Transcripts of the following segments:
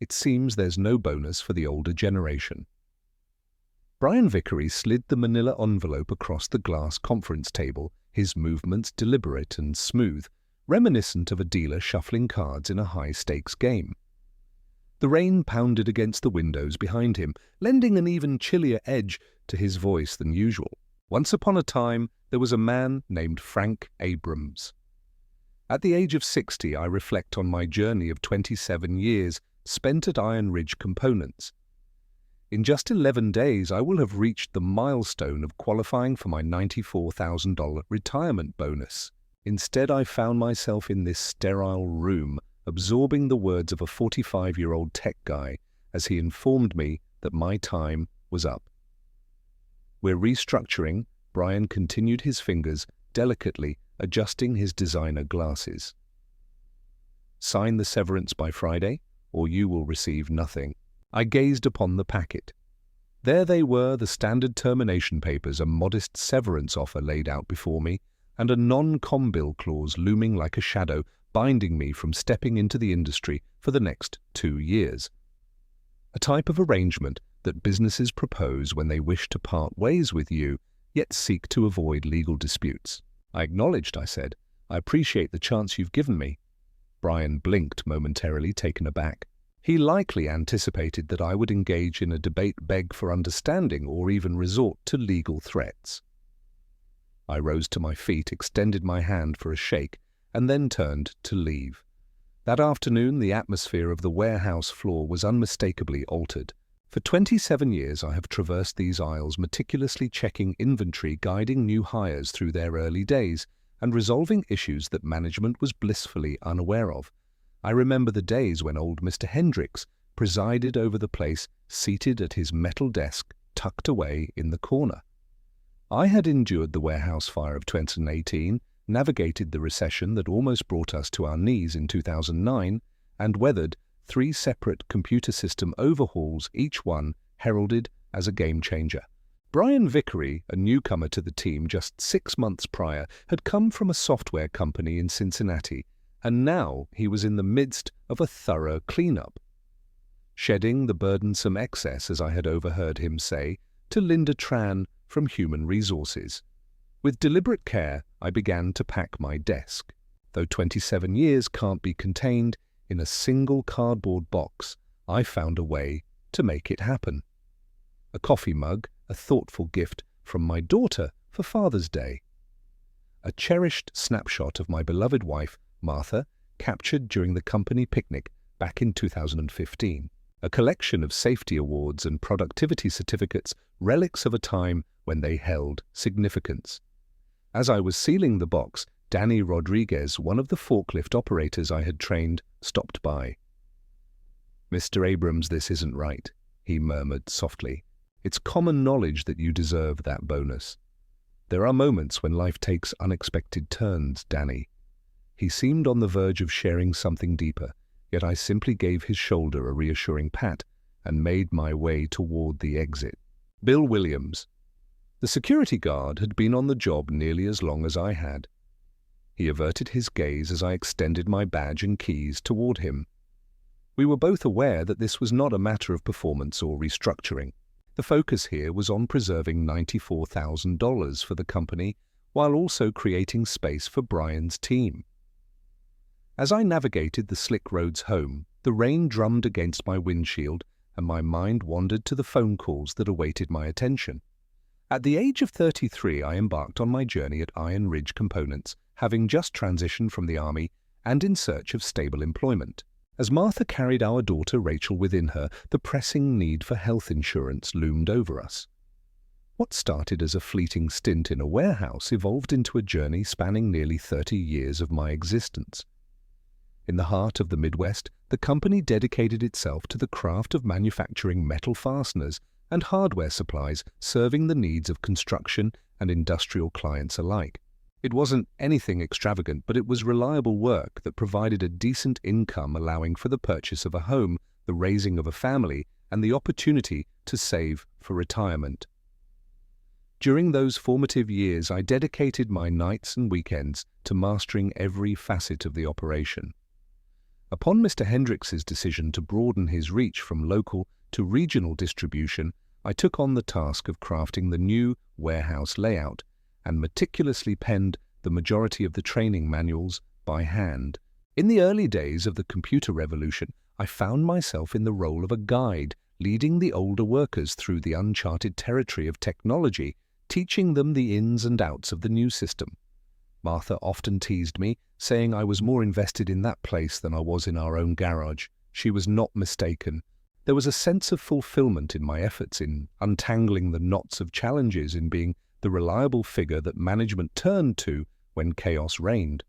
It seems there's no bonus for the older generation. Brian Vickery slid the manila envelope across the glass conference table, his movements deliberate and smooth, reminiscent of a dealer shuffling cards in a high-stakes game. The rain pounded against the windows behind him, lending an even chillier edge to his voice than usual. Once upon a time, there was a man named Frank Abrams. At the age of 60, I reflect on my journey of 27 years spent at Iron Ridge Components. In just 11 days, I will have reached the milestone of qualifying for my $94,000 retirement bonus. Instead, I found myself in this sterile room, absorbing the words of a 45-year-old tech guy as he informed me that my time was up. "We're restructuring," Brian continued, his fingers delicately adjusting his designer glasses. "Sign the severance by Friday, or you will receive nothing." I gazed upon the packet. There they were, the standard termination papers, a modest severance offer laid out before me, and a non-com bill clause looming like a shadow, binding me from stepping into the industry for the next 2 years. A type of arrangement that businesses propose when they wish to part ways with you, yet seek to avoid legal disputes. "I acknowledged," I said. "I appreciate the chance you've given me." Brian blinked, momentarily taken aback. He likely anticipated that I would engage in a debate, beg for understanding, or even resort to legal threats. I rose to my feet, extended my hand for a shake, and then turned to leave. That afternoon, the atmosphere of the warehouse floor was unmistakably altered. For 27 years, I have traversed these aisles, meticulously checking inventory, guiding new hires through their early days, and resolving issues that management was blissfully unaware of. I remember the days when old Mr. Hendricks presided over the place, seated at his metal desk, tucked away in the corner. I had endured the warehouse fire of 2018, navigated the recession that almost brought us to our knees in 2009, and weathered 3 separate computer system overhauls, each one heralded as a game-changer. Brian Vickery, a newcomer to the team just 6 months prior, had come from a software company in Cincinnati, and now he was in the midst of a thorough cleanup. Shedding the burdensome excess, as I had overheard him say, to Linda Tran from Human Resources. With deliberate care, I began to pack my desk. Though 27 years can't be contained in a single cardboard box, I found a way to make it happen. A coffee mug, a thoughtful gift from my daughter for Father's Day. A cherished snapshot of my beloved wife, Martha, captured during the company picnic back in 2015. A collection of safety awards and productivity certificates, relics of a time when they held significance. As I was sealing the box, Danny Rodriguez, one of the forklift operators I had trained, stopped by. "Mr. Abrams, this isn't right," he murmured softly. "It's common knowledge that you deserve that bonus. There are moments when life takes unexpected turns, Danny." He seemed on the verge of sharing something deeper, yet I simply gave his shoulder a reassuring pat and made my way toward the exit. Bill Williams. The security guard had been on the job nearly as long as I had. He averted his gaze as I extended my badge and keys toward him. We were both aware that this was not a matter of performance or restructuring. The focus here was on preserving $94,000 for the company while also creating space for Brian's team. As I navigated the slick roads home, the rain drummed against my windshield and my mind wandered to the phone calls that awaited my attention. At the age of 33, I embarked on my journey at Iron Ridge Components, having just transitioned from the Army and in search of stable employment. As Martha carried our daughter Rachel within her, the pressing need for health insurance loomed over us. What started as a fleeting stint in a warehouse evolved into a journey spanning nearly 30 years of my existence. In the heart of the Midwest, the company dedicated itself to the craft of manufacturing metal fasteners and hardware supplies, serving the needs of construction and industrial clients alike. It wasn't anything extravagant, but it was reliable work that provided a decent income, allowing for the purchase of a home, the raising of a family, and the opportunity to save for retirement. During those formative years, I dedicated my nights and weekends to mastering every facet of the operation. Upon Mr. Hendricks's decision to broaden his reach from local to regional distribution, I took on the task of crafting the new warehouse layout and meticulously penned the majority of the training manuals by hand. In the early days of the computer revolution, I found myself in the role of a guide, leading the older workers through the uncharted territory of technology, teaching them the ins and outs of the new system. Martha often teased me, saying I was more invested in that place than I was in our own garage. She was not mistaken. There was a sense of fulfillment in my efforts in untangling the knots of challenges, in being the reliable figure that management turned to when chaos reigned.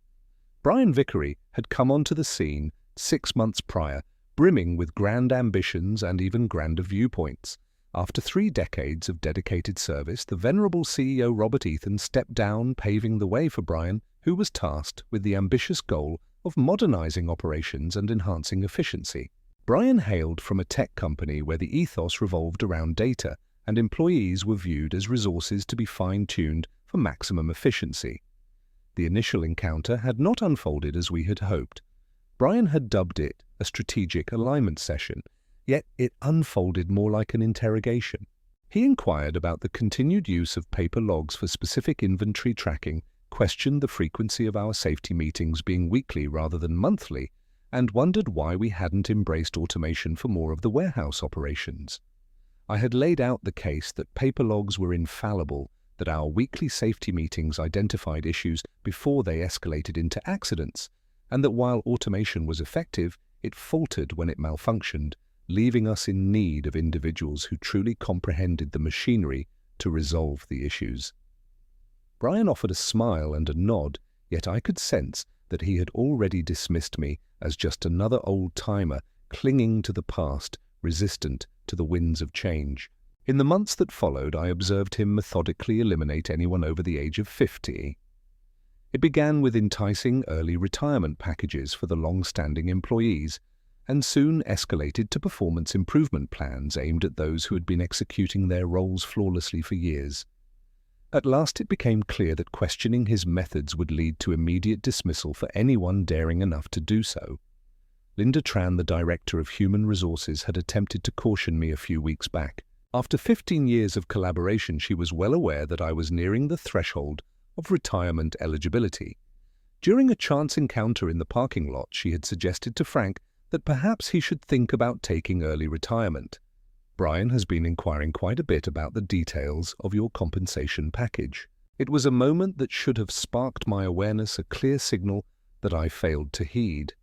Brian Vickery had come onto the scene 6 months prior, brimming with grand ambitions and even grander viewpoints. After 3 decades of dedicated service, the venerable CEO Robert Ethan stepped down, paving the way for Brian, who was tasked with the ambitious goal of modernizing operations and enhancing efficiency. Brian hailed from a tech company where the ethos revolved around data, and employees were viewed as resources to be fine-tuned for maximum efficiency. The initial encounter had not unfolded as we had hoped. Brian had dubbed it a strategic alignment session, yet it unfolded more like an interrogation. He inquired about the continued use of paper logs for specific inventory tracking, questioned the frequency of our safety meetings being weekly rather than monthly, and wondered why we hadn't embraced automation for more of the warehouse operations. I had laid out the case that paper logs were infallible, that our weekly safety meetings identified issues before they escalated into accidents, and that while automation was effective, it faltered when it malfunctioned, leaving us in need of individuals who truly comprehended the machinery to resolve the issues. Brian offered a smile and a nod, yet I could sense that he had already dismissed me as just another old-timer clinging to the past, resistant to the winds of change. In the months that followed, I observed him methodically eliminate anyone over the age of 50. It began with enticing early retirement packages for the long-standing employees, and soon escalated to performance improvement plans aimed at those who had been executing their roles flawlessly for years. At last it became clear that questioning his methods would lead to immediate dismissal for anyone daring enough to do so. Linda Tran, the Director of Human Resources, had attempted to caution me a few weeks back. After 15 years of collaboration, she was well aware that I was nearing the threshold of retirement eligibility. During a chance encounter in the parking lot, she had suggested to Frank that perhaps he should think about taking early retirement. Brian has been inquiring quite a bit about the details of your compensation package. It was a moment that should have sparked my awareness, a clear signal that I failed to heed.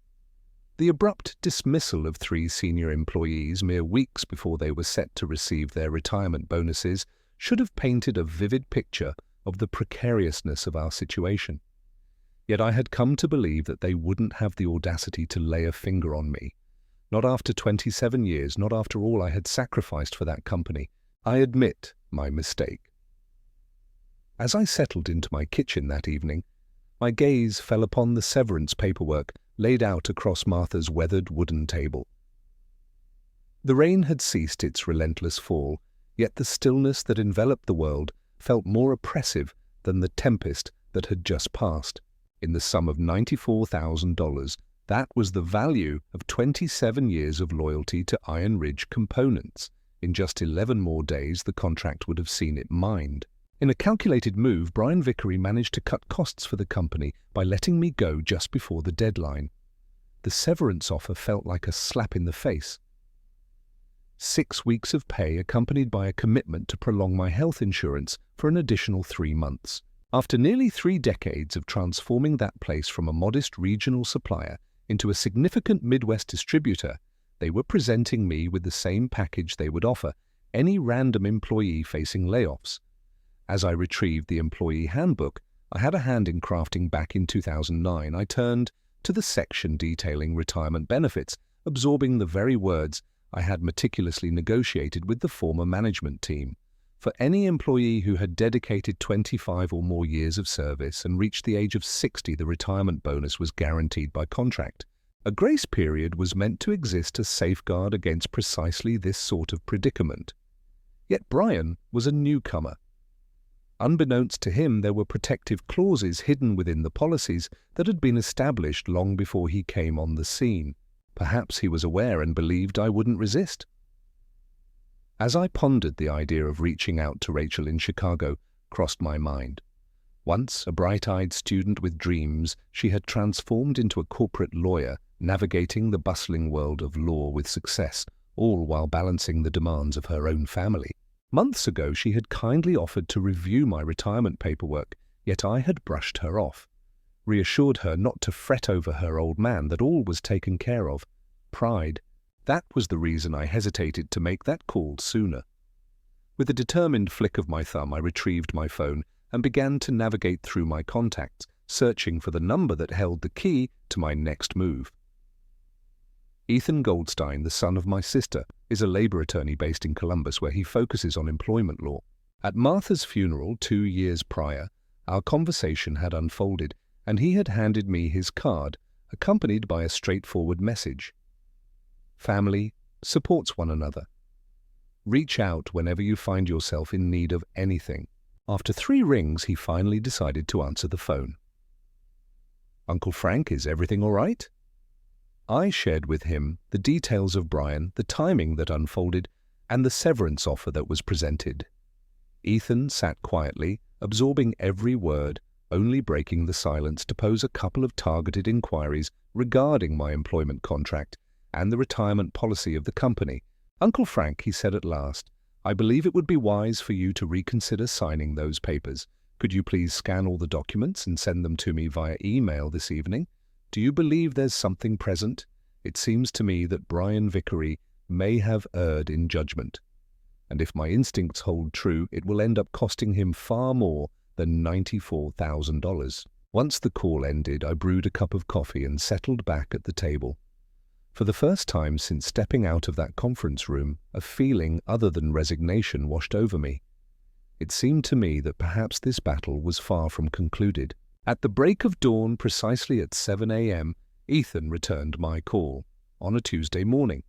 The abrupt dismissal of 3 senior employees mere weeks before they were set to receive their retirement bonuses should have painted a vivid picture of the precariousness of our situation. Yet I had come to believe that they wouldn't have the audacity to lay a finger on me. Not after 27 years, not after all I had sacrificed for that company. I admit my mistake. As I settled into my kitchen that evening, my gaze fell upon the severance paperwork laid out across Martha's weathered wooden table. The rain had ceased its relentless fall, yet the stillness that enveloped the world felt more oppressive than the tempest that had just passed. In the sum of $94,000, that was the value of 27 years of loyalty to Iron Ridge Components. In just 11 more days, the contract would have seen it mined. In a calculated move, Brian Vickery managed to cut costs for the company by letting me go just before the deadline. The severance offer felt like a slap in the face. 6 weeks of pay accompanied by a commitment to prolong my health insurance for an additional 3 months. After nearly 3 decades of transforming that place from a modest regional supplier into a significant Midwest distributor, they were presenting me with the same package they would offer any random employee facing layoffs. As I retrieved the employee handbook I had a hand in crafting back in 2009, I turned to the section detailing retirement benefits, absorbing the very words I had meticulously negotiated with the former management team. For any employee who had dedicated 25 or more years of service and reached the age of 60, the retirement bonus was guaranteed by contract. A grace period was meant to exist as safeguard against precisely this sort of predicament. Yet Brian was a newcomer. Unbeknownst to him, there were protective clauses hidden within the policies that had been established long before he came on the scene. Perhaps he was aware and believed I wouldn't resist. As I pondered, the idea of reaching out to Rachel in Chicago crossed my mind. Once a bright-eyed student with dreams, she had transformed into a corporate lawyer, navigating the bustling world of law with success, all while balancing the demands of her own family. Months ago, she had kindly offered to review my retirement paperwork, yet I had brushed her off, reassured her not to fret over her old man, that all was taken care of. Pride. That was the reason I hesitated to make that call sooner. With a determined flick of my thumb, I retrieved my phone and began to navigate through my contacts, searching for the number that held the key to my next move. Ethan Goldstein, the son of my sister, is a labor attorney based in Columbus, where he focuses on employment law. At Martha's funeral 2 years prior, our conversation had unfolded, and he had handed me his card, accompanied by a straightforward message. Family supports one another. Reach out whenever you find yourself in need of anything. After 3 rings, he finally decided to answer the phone. "Uncle Frank, is everything all right?" I shared with him the details of Brian, the timing that unfolded, and the severance offer that was presented. Ethan sat quietly, absorbing every word, only breaking the silence to pose a couple of targeted inquiries regarding my employment contract and the retirement policy of the company. "Uncle Frank," he said at last, "I believe it would be wise for you to reconsider signing those papers. Could you please scan all the documents and send them to me via email this evening? Do you believe there's something present? It seems to me that Brian Vickery may have erred in judgment, and if my instincts hold true, it will end up costing him far more than $94,000. Once the call ended, I brewed a cup of coffee and settled back at the table. For the first time since stepping out of that conference room, a feeling other than resignation washed over me. It seemed to me that perhaps this battle was far from concluded. At the break of dawn, precisely at 7 a.m., Ethan returned my call, on a Tuesday morning.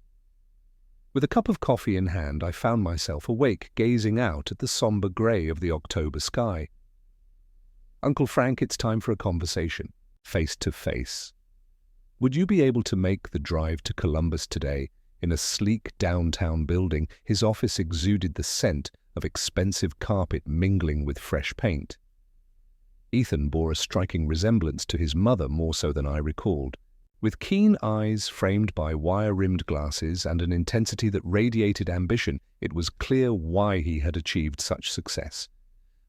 With a cup of coffee in hand, I found myself awake, gazing out at the somber grey of the October sky. "Uncle Frank, it's time for a conversation, face to face. Would you be able to make the drive to Columbus today?" In a sleek downtown building, his office exuded the scent of expensive carpet mingling with fresh paint. Ethan bore a striking resemblance to his mother, more so than I recalled. With keen eyes framed by wire-rimmed glasses and an intensity that radiated ambition, it was clear why he had achieved such success.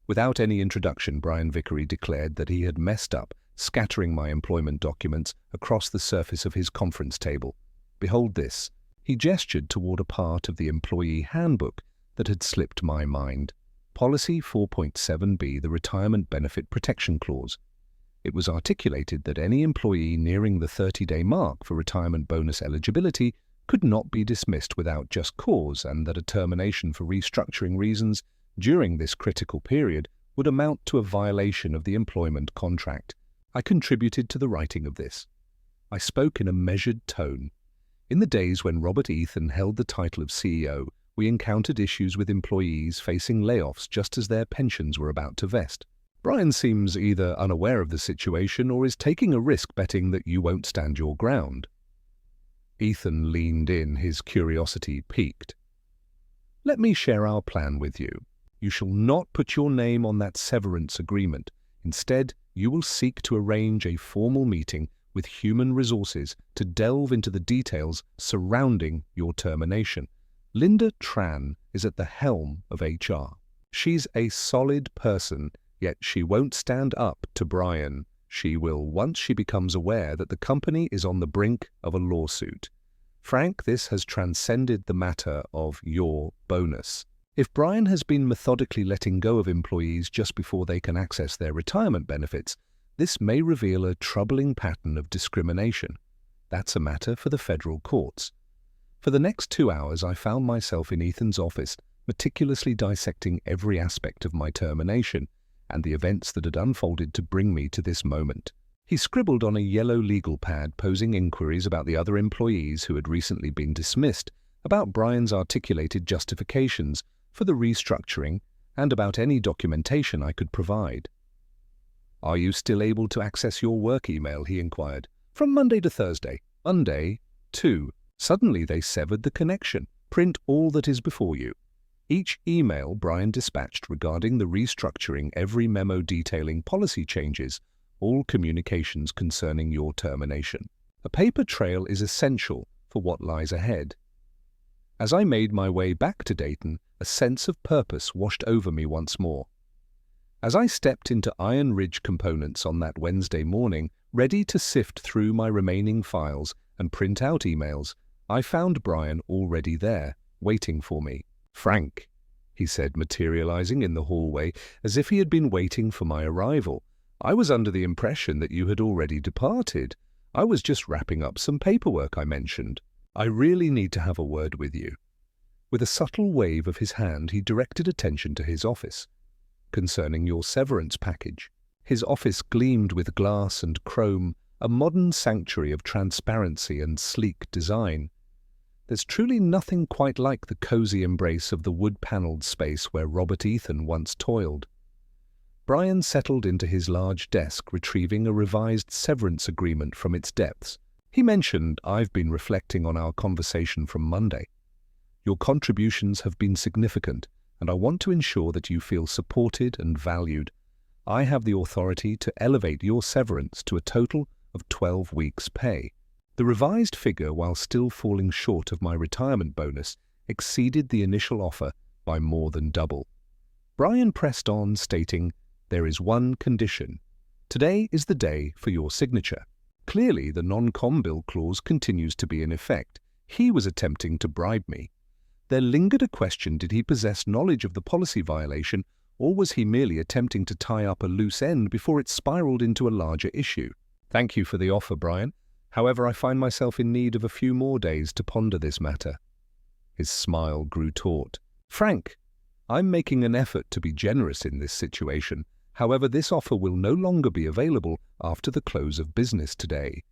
Without any introduction, Brian Vickery declared that he had messed up, scattering my employment documents across the surface of his conference table. "Behold this." He gestured toward a part of the employee handbook that had slipped my mind. Policy 4.7b, the Retirement Benefit Protection Clause. It was articulated that any employee nearing the 30-day mark for retirement bonus eligibility could not be dismissed without just cause, and that a termination for restructuring reasons during this critical period would amount to a violation of the employment contract. I contributed to the writing of this. I spoke in a measured tone. In the days when Robert Ethan held the title of CEO, we encountered issues with employees facing layoffs just as their pensions were about to vest. Brian seems either unaware of the situation or is taking a risk betting that you won't stand your ground. Ethan leaned in, his curiosity piqued. "Let me share our plan with you. You shall not put your name on that severance agreement. Instead, you will seek to arrange a formal meeting with Human Resources to delve into the details surrounding your termination. Linda Tran is at the helm of HR. She's a solid person, yet she won't stand up to Brian. She will once she becomes aware that the company is on the brink of a lawsuit. Frank, this has transcended the matter of your bonus. If Brian has been methodically letting go of employees just before they can access their retirement benefits, this may reveal a troubling pattern of discrimination. That's a matter for the federal courts." For the next 2 hours, I found myself in Ethan's office, meticulously dissecting every aspect of my termination and the events that had unfolded to bring me to this moment. He scribbled on a yellow legal pad, posing inquiries about the other employees who had recently been dismissed, about Brian's articulated justifications for the restructuring, and about any documentation I could provide. "Are you still able to access your work email?" he inquired. "From Monday to Thursday." "Monday?" 2. Suddenly they severed the connection. Print all that is before you. Each email Brian dispatched regarding the restructuring, every memo detailing policy changes, all communications concerning your termination. A paper trail is essential for what lies ahead. As I made my way back to Dayton, a sense of purpose washed over me once more. As I stepped into Iron Ridge Components on that Wednesday morning, ready to sift through my remaining files and print out emails, I found Brian already there, waiting for me. "Frank," he said, materializing in the hallway as if he had been waiting for my arrival. "I was under the impression that you had already departed. I was just wrapping up some paperwork I mentioned. I really need to have a word with you." With a subtle wave of his hand, he directed attention to his office. "Concerning your severance package." His office gleamed with glass and chrome, a modern sanctuary of transparency and sleek design. There's truly nothing quite like the cozy embrace of the wood-paneled space where Robert Ethan once toiled. Brian settled into his large desk, retrieving a revised severance agreement from its depths. He mentioned, "I've been reflecting on our conversation from Monday. Your contributions have been significant, and I want to ensure that you feel supported and valued. I have the authority to elevate your severance to a total of 12 weeks' pay." The revised figure, while still falling short of my retirement bonus, exceeded the initial offer by more than double. Brian pressed on, stating, "There is one condition. Today is the day for your signature." Clearly, the non-com bill clause continues to be in effect. He was attempting to bribe me. There lingered a question: did he possess knowledge of the policy violation, or was he merely attempting to tie up a loose end before it spiraled into a larger issue? "Thank you for the offer, Brian. However, I find myself in need of a few more days to ponder this matter." His smile grew taut. "Frank, I'm making an effort to be generous in this situation. However, this offer will no longer be available after the close of business today.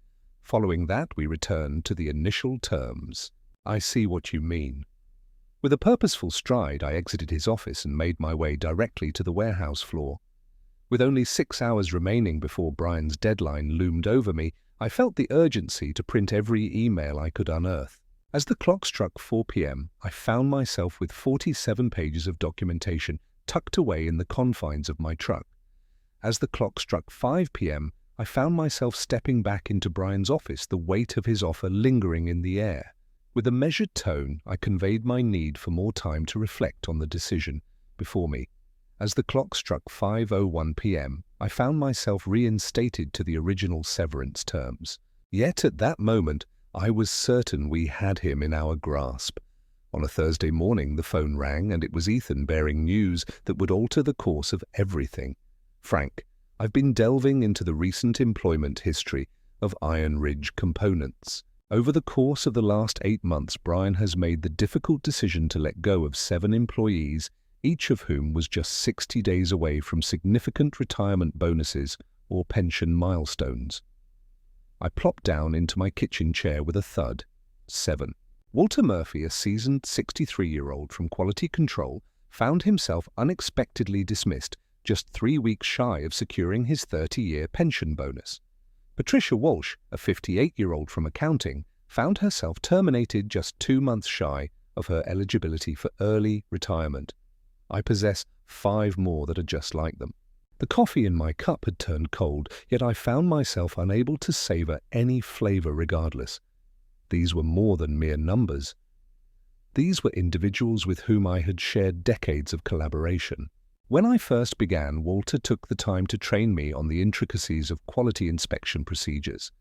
Following that, we return to the initial terms." "I see what you mean." With a purposeful stride, I exited his office and made my way directly to the warehouse floor. With only 6 hours remaining before Brian's deadline loomed over me, I felt the urgency to print every email I could unearth. As the clock struck 4 p.m., I found myself with 47 pages of documentation tucked away in the confines of my truck. As the clock struck 5 p.m., I found myself stepping back into Brian's office, the weight of his offer lingering in the air. With a measured tone, I conveyed my need for more time to reflect on the decision before me. As the clock struck 5:01 p.m., I found myself reinstated to the original severance terms. Yet at that moment, I was certain we had him in our grasp. On a Thursday morning, the phone rang, and it was Ethan bearing news that would alter the course of everything. "Frank, I've been delving into the recent employment history of Iron Ridge Components. Over the course of the last 8 months, Brian has made the difficult decision to let go of 7 employees, each of whom was just 60 days away from significant retirement bonuses or pension milestones." I plopped down into my kitchen chair with a thud. 7. Walter Murphy, a seasoned 63-year-old from Quality Control, found himself unexpectedly dismissed just 3 weeks shy of securing his 30-year pension bonus. Patricia Walsh, a 58-year-old from accounting, found herself terminated just 2 months shy of her eligibility for early retirement. I possess 5 more that are just like them. The coffee in my cup had turned cold, yet I found myself unable to savor any flavor regardless. These were more than mere numbers. These were individuals with whom I had shared decades of collaboration. When I first began, Walter took the time to train me on the intricacies of quality inspection procedures.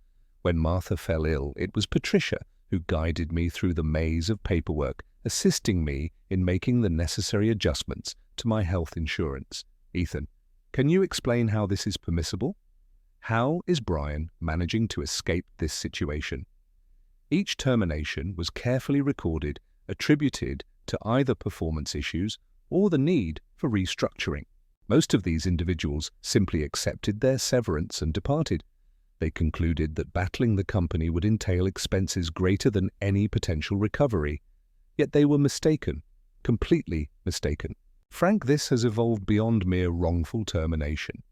When Martha fell ill, it was Patricia who guided me through the maze of paperwork, assisting me in making the necessary adjustments to my health insurance. "Ethan, can you explain how this is permissible? How is Brian managing to escape this situation?" Each termination was carefully recorded, attributed to either performance issues or the need for restructuring. Most of these individuals simply accepted their severance and departed. They concluded that battling the company would entail expenses greater than any potential recovery. Yet they were mistaken, completely mistaken. "Frank, this has evolved beyond mere wrongful termination.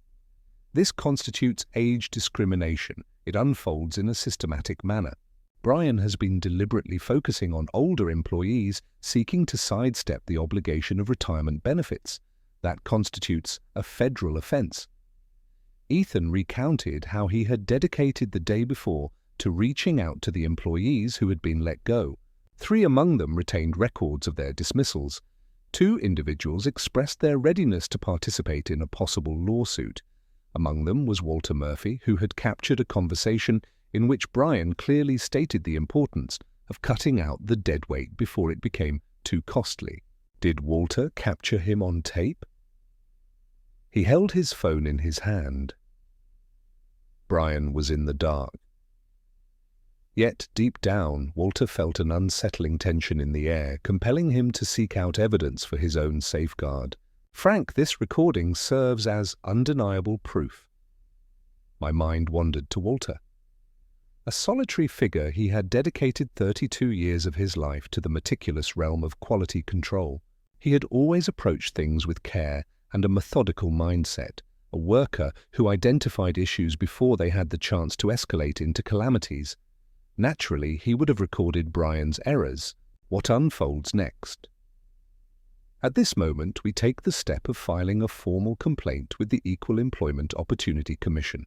This constitutes age discrimination. It unfolds in a systematic manner. Brian has been deliberately focusing on older employees seeking to sidestep the obligation of retirement benefits. That constitutes a federal offense. Ethan recounted how he had dedicated the day before to reaching out to the employees who had been let go. 3 among them retained records of their dismissals. 2 individuals expressed their readiness to participate in a possible lawsuit. Among them was Walter Murphy, who had captured a conversation in which Brian clearly stated the importance of cutting out the deadweight before it became too costly. Did Walter capture him on tape? He held his phone in his hand. Brian was in the dark. Yet, deep down, Walter felt an unsettling tension in the air, compelling him to seek out evidence for his own safeguard. "Frank, this recording serves as undeniable proof." My mind wandered to Walter. A solitary figure, he had dedicated 32 years of his life to the meticulous realm of quality control. He had always approached things with care and a methodical mindset, a worker who identified issues before they had the chance to escalate into calamities. Naturally, he would have recorded Brian's errors. What unfolds next? At this moment, we take the step of filing a formal complaint with the Equal Employment Opportunity Commission.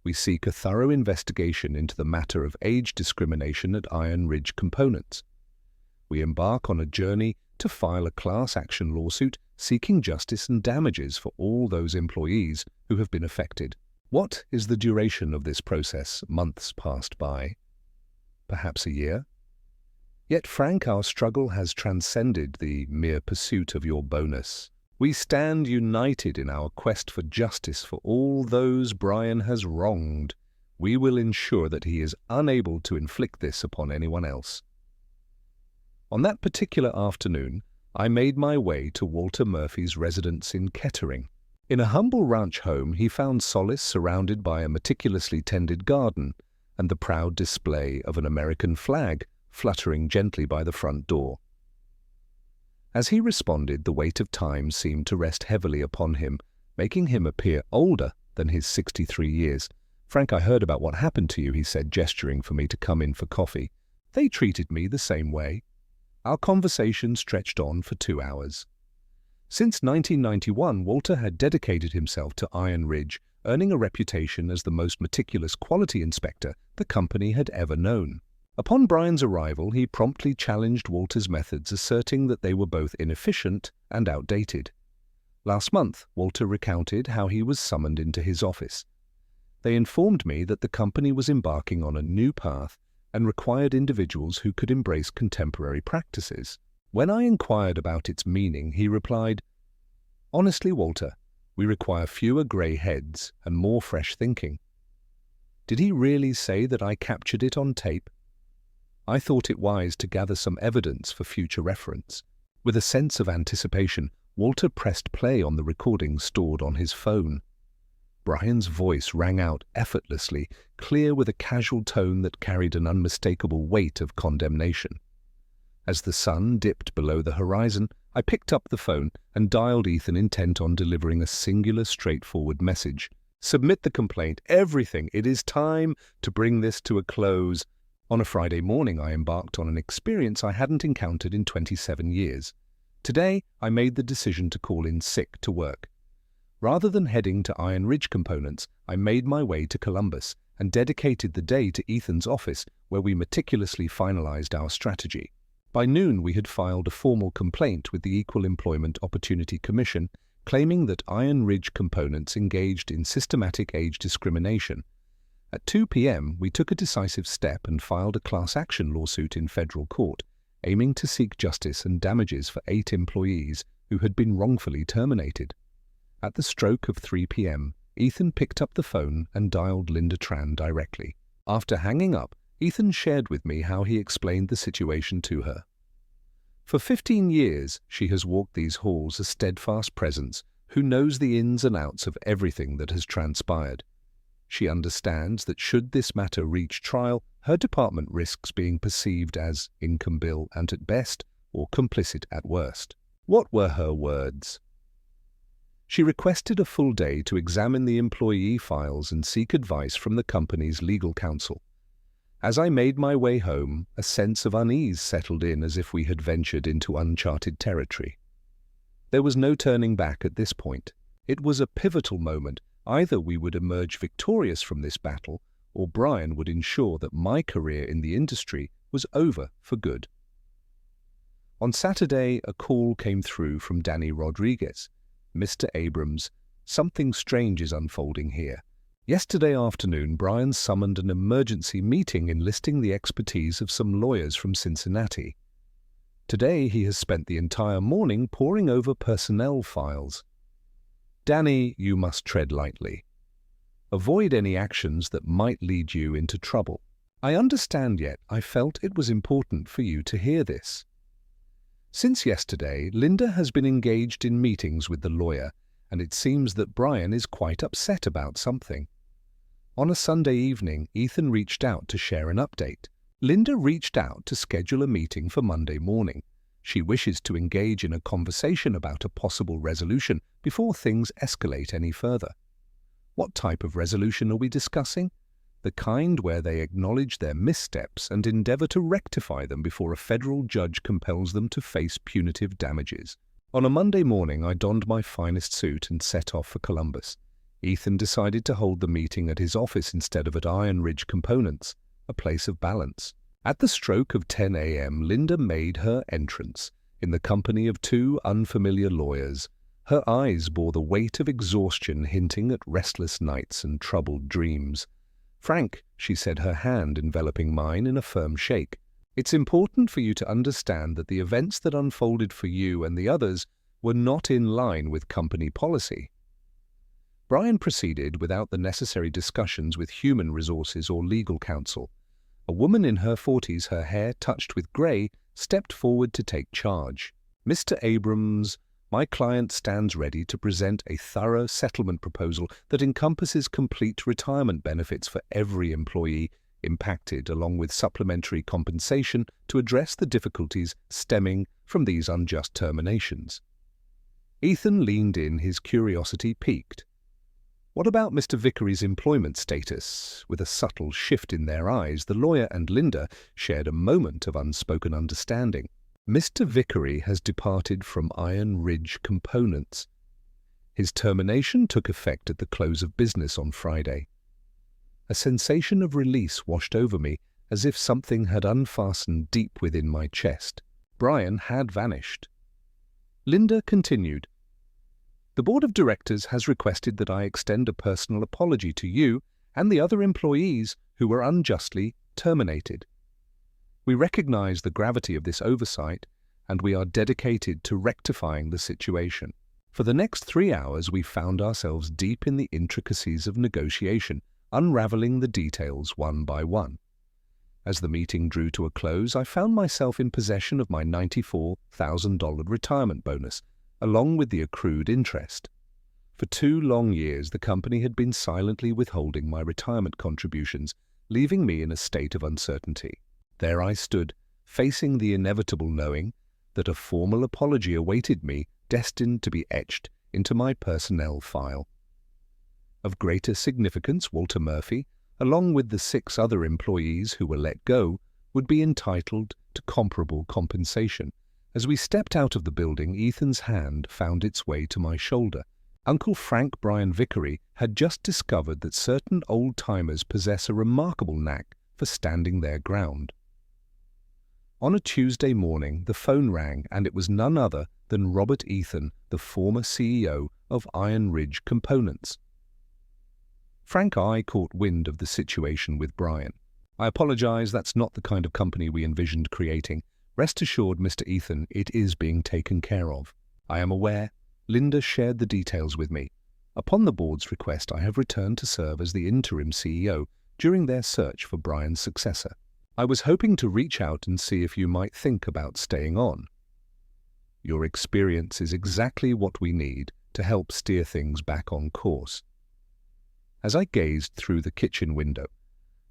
We seek a thorough investigation into the matter of age discrimination at Iron Ridge Components. We embark on a journey to file a class action lawsuit seeking justice and damages for all those employees who have been affected. What is the duration of this process? Months passed by. Perhaps a year? Yet, Frank, our struggle has transcended the mere pursuit of your bonus. We stand united in our quest for justice for all those Brian has wronged. We will ensure that he is unable to inflict this upon anyone else. On that particular afternoon, I made my way to Walter Murphy's residence in Kettering. In a humble ranch home, he found solace surrounded by a meticulously tended garden and the proud display of an American flag fluttering gently by the front door. As he responded, the weight of time seemed to rest heavily upon him, making him appear older than his 63 years. "Frank, I heard about what happened to you," he said, gesturing for me to come in for coffee. "They treated me the same way." Our conversation stretched on for 2 hours. Since 1991, Walter had dedicated himself to Iron Ridge, earning a reputation as the most meticulous quality inspector the company had ever known. Upon Brian's arrival, he promptly challenged Walter's methods, asserting that they were both inefficient and outdated. Last month, Walter recounted how he was summoned into his office. They informed me that the company was embarking on a new path and required individuals who could embrace contemporary practices. When I inquired about its meaning, he replied, "Honestly, Walter, we require fewer grey heads and more fresh thinking." Did he really say that I captured it on tape? I thought it wise to gather some evidence for future reference. With a sense of anticipation, Walter pressed play on the recording stored on his phone. Brian's voice rang out effortlessly, clear with a casual tone that carried an unmistakable weight of condemnation. As the sun dipped below the horizon, I picked up the phone and dialed Ethan, intent on delivering a singular, straightforward message. "Submit the complaint, everything. It is time to bring this to a close." On a Friday morning, I embarked on an experience I hadn't encountered in 27 years. Today, I made the decision to call in sick to work. Rather than heading to Iron Ridge Components, I made my way to Columbus and dedicated the day to Ethan's office, where we meticulously finalized our strategy. By noon, we had filed a formal complaint with the Equal Employment Opportunity Commission, claiming that Iron Ridge Components engaged in systematic age discrimination. At 2 p.m., we took a decisive step and filed a class action lawsuit in federal court, aiming to seek justice and damages for 8 employees who had been wrongfully terminated. At the stroke of 3 p.m., Ethan picked up the phone and dialed Linda Tran directly. After hanging up, Ethan shared with me how he explained the situation to her. For 15 years, she has walked these halls, a steadfast presence who knows the ins and outs of everything that has transpired. She understands that should this matter reach trial, her department risks being perceived as incompetent at best or complicit at worst. What were her words? She requested a full day to examine the employee files and seek advice from the company's legal counsel. As I made my way home, a sense of unease settled in as if we had ventured into uncharted territory. There was no turning back at this point. It was a pivotal moment. Either we would emerge victorious from this battle, or Brian would ensure that my career in the industry was over for good. On Saturday, a call came through from Danny Rodriguez. "Mr. Abrams, something strange is unfolding here. Yesterday afternoon, Brian summoned an emergency meeting enlisting the expertise of some lawyers from Cincinnati. Today, he has spent the entire morning poring over personnel files. Danny, you must tread lightly. Avoid any actions that might lead you into trouble. I understand, yet I felt it was important for you to hear this. Since yesterday, Linda has been engaged in meetings with the lawyer, and it seems that Brian is quite upset about something. On a Sunday evening, Ethan reached out to share an update. Linda reached out to schedule a meeting for Monday morning. She wishes to engage in a conversation about a possible resolution before things escalate any further. What type of resolution are we discussing? The kind where they acknowledge their missteps and endeavor to rectify them before a federal judge compels them to face punitive damages. On a Monday morning, I donned my finest suit and set off for Columbus. Ethan decided to hold the meeting at his office instead of at Iron Ridge Components, a place of balance. At the stroke of 10 a.m., Linda made her entrance, in the company of two unfamiliar lawyers. Her eyes bore the weight of exhaustion, hinting at restless nights and troubled dreams. "Frank," she said, her hand enveloping mine in a firm shake, "it's important for you to understand that the events that unfolded for you and the others were not in line with company policy." Brian proceeded without the necessary discussions with human resources or legal counsel. A woman in her 40s, her hair touched with grey, stepped forward to take charge. "Mr. Abrams, my client stands ready to present a thorough settlement proposal that encompasses complete retirement benefits for every employee impacted, along with supplementary compensation to address the difficulties stemming from these unjust terminations." Ethan leaned in, his curiosity piqued. "What about Mr. Vickery's employment status?" With a subtle shift in their eyes, the lawyer and Linda shared a moment of unspoken understanding. "Mr. Vickery has departed from Iron Ridge Components. His termination took effect at the close of business on Friday." A sensation of release washed over me, as if something had unfastened deep within my chest. Brian had vanished. Linda continued, "The board of directors has requested that I extend a personal apology to you and the other employees who were unjustly terminated. We recognize the gravity of this oversight, and we are dedicated to rectifying the situation." For the next 3 hours, we found ourselves deep in the intricacies of negotiation, unraveling the details one by one. As the meeting drew to a close, I found myself in possession of my $94,000 retirement bonus, along with the accrued interest. For 2 long years, the company had been silently withholding my retirement contributions, leaving me in a state of uncertainty. There I stood, facing the inevitable, knowing that a formal apology awaited me, destined to be etched into my personnel file. Of greater significance, Walter Murphy, along with the 6 other employees who were let go, would be entitled to comparable compensation. As we stepped out of the building, Ethan's hand found its way to my shoulder. Uncle Frank Brian Vickery had just discovered that certain old-timers possess a remarkable knack for standing their ground. On a Tuesday morning, the phone rang, and it was none other than Robert Ethan, the former CEO of Iron Ridge Components. Frank, I caught wind of the situation with Brian. "I apologize, that's not the kind of company we envisioned creating. Rest assured, Mr. Ethan, it is being taken care of." "I am aware." Linda shared the details with me. "Upon the board's request, I have returned to serve as the interim CEO during their search for Brian's successor. I was hoping to reach out and see if you might think about staying on. Your experience is exactly what we need to help steer things back on course." As I gazed through the kitchen window,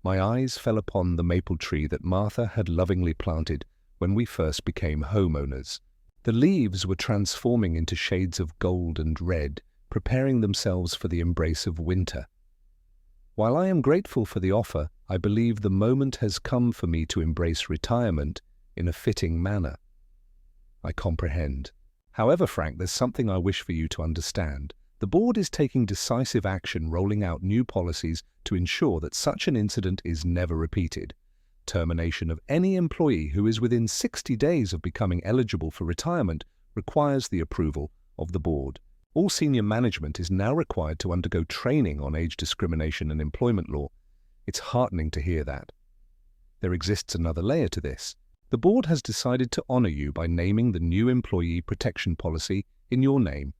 my eyes fell upon the maple tree that Martha had lovingly planted when we first became homeowners. The leaves were transforming into shades of gold and red, preparing themselves for the embrace of winter. While I am grateful for the offer, I believe the moment has come for me to embrace retirement in a fitting manner. I comprehend. However, Frank, there's something I wish for you to understand. The board is taking decisive action, rolling out new policies to ensure that such an incident is never repeated. Termination of any employee who is within 60 days of becoming eligible for retirement requires the approval of the board. All senior management is now required to undergo training on age discrimination and employment law. It's heartening to hear that. There exists another layer to this. The board has decided to honor you by naming the new employee protection policy in your name.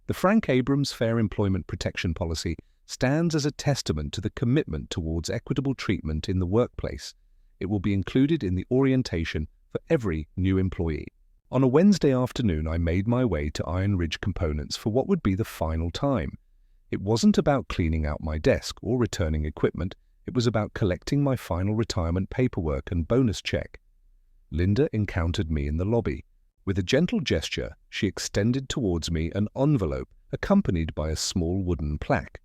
The Frank Abrams Fair Employment Protection Policy stands as a testament to the commitment towards equitable treatment in the workplace. It will be included in the orientation for every new employee. On a Wednesday afternoon, I made my way to Iron Ridge Components for what would be the final time. It wasn't about cleaning out my desk or returning equipment. It was about collecting my final retirement paperwork and bonus check. Linda encountered me in the lobby. With a gentle gesture, she extended towards me an envelope accompanied by a small wooden plaque.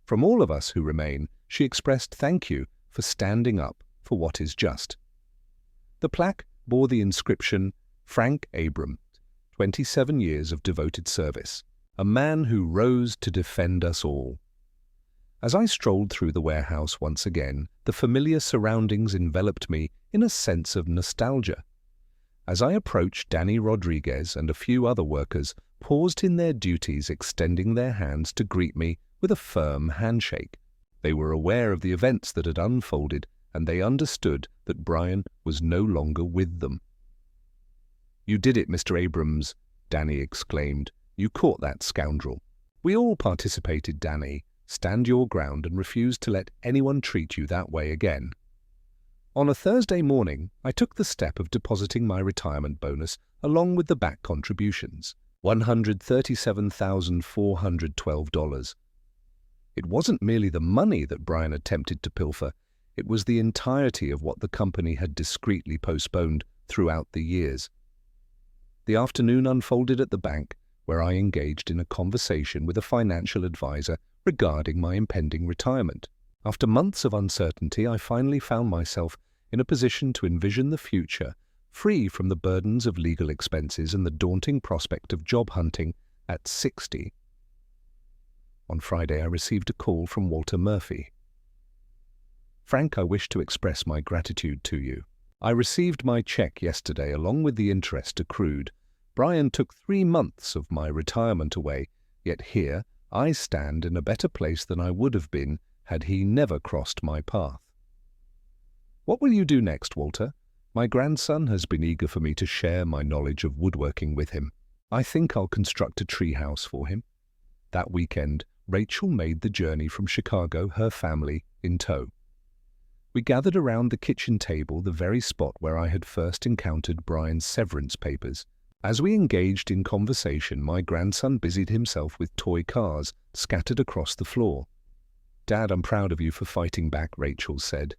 From all of us who remain, she expressed thank you for standing up for what is just. The plaque bore the inscription, Frank Abrams, 27 years of devoted service, a man who rose to defend us all. As I strolled through the warehouse once again, the familiar surroundings enveloped me in a sense of nostalgia. As I approached, Danny Rodriguez and a few other workers paused in their duties, extending their hands to greet me with a firm handshake. They were aware of the events that had unfolded, and they understood that Brian was no longer with them. "You did it, Mr. Abrams," Danny exclaimed. "You caught that scoundrel." "We all participated, Danny. Stand your ground and refuse to let anyone treat you that way again." On a Thursday morning, I took the step of depositing my retirement bonus along with the back contributions, $137,412. It wasn't merely the money that Brian attempted to pilfer, it was the entirety of what the company had discreetly postponed throughout the years. The afternoon unfolded at the bank, where I engaged in a conversation with a financial advisor regarding my impending retirement. After months of uncertainty, I finally found myself in a position to envision the future, free from the burdens of legal expenses and the daunting prospect of job hunting at 60. On Friday, I received a call from Walter Murphy. "Frank, I wish to express my gratitude to you. I received my check yesterday along with the interest accrued. Brian took 3 months of my retirement away, yet here I stand in a better place than I would have been had he never crossed my path." "What will you do next, Walter?" "My grandson has been eager for me to share my knowledge of woodworking with him. I think I'll construct a tree house for him." That weekend, Rachel made the journey from Chicago, her family in tow. We gathered around the kitchen table, the very spot where I had first encountered Brian's severance papers. As we engaged in conversation, my grandson busied himself with toy cars scattered across the floor. "Dad, I'm proud of you for fighting back," Rachel said.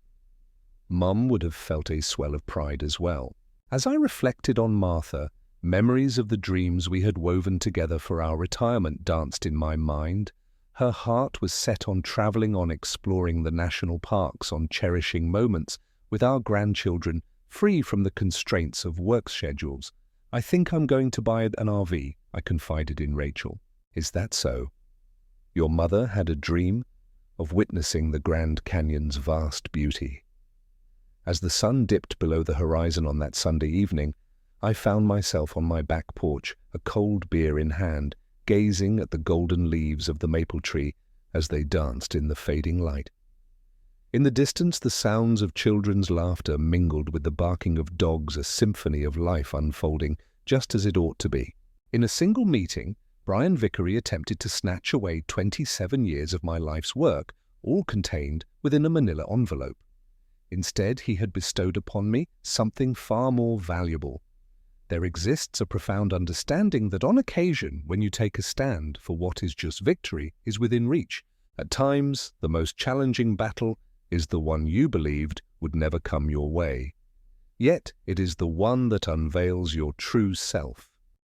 Mum would have felt a swell of pride as well. As I reflected on Martha, memories of the dreams we had woven together for our retirement danced in my mind. Her heart was set on traveling on, exploring the national parks, on cherishing moments with our grandchildren, free from the constraints of work schedules. "I think I'm going to buy an RV," I confided in Rachel. "Is that so? Your mother had a dream of witnessing the Grand Canyon's vast beauty." As the sun dipped below the horizon on that Sunday evening, I found myself on my back porch, a cold beer in hand, gazing at the golden leaves of the maple tree as they danced in the fading light. In the distance, the sounds of children's laughter mingled with the barking of dogs, a symphony of life unfolding just as it ought to be. In a single meeting, Brian Vickery attempted to snatch away 27 years of my life's work, all contained within a manila envelope. Instead, he had bestowed upon me something far more valuable. There exists a profound understanding that on occasion, when you take a stand for what is just, victory is within reach. At times, the most challenging battle is the one you believed would never come your way. Yet it is the one that unveils your true self.